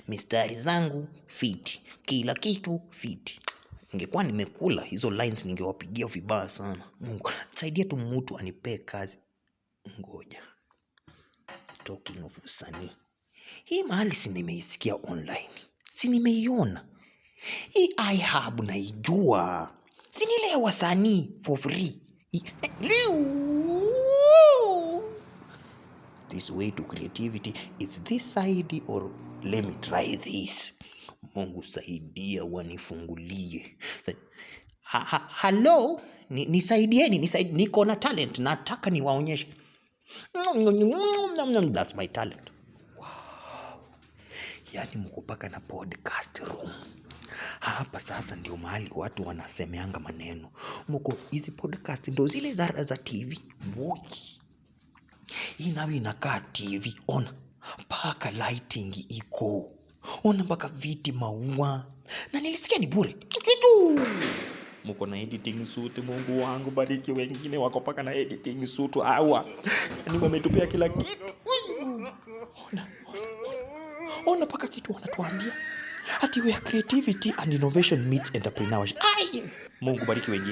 mistari zangu fiti, kila kitu fiti. Ningekuwa nimekula hizo lines ningewapigia vibaya sana. Mungu saidia tu mtu anipe kazi. Ngoja, talking of usanii, hii mahali si nimeisikia online, si nimeiona hii iHub naijua, si ni ile ya wasanii for free. This way to creativity, it's this side or let me try this. Mungu saidia wanifungulie. Hello, nisaidieni, niko na talent, nataka niwaonyeshe. That's my talent. Wow. Yani mko paka na podcast room. Hapa sasa ndio mahali watu wanasemeanga maneno. Mko hizi podcast ndio zile za TV. Watch. Hii nayo inakaa TV. Ona paka lighting iko. Ona mpaka viti, maua. Na nilisikia ni bure. Kitu. Mko na editing suit, Mungu wangu bariki, wengine wako paka na editing suit hawa. Ni wametupea kila kitu. Ona paka kitu wanatuambia. Ati where creativity and innovation meets entrepreneurship. Mungu bariki wengine.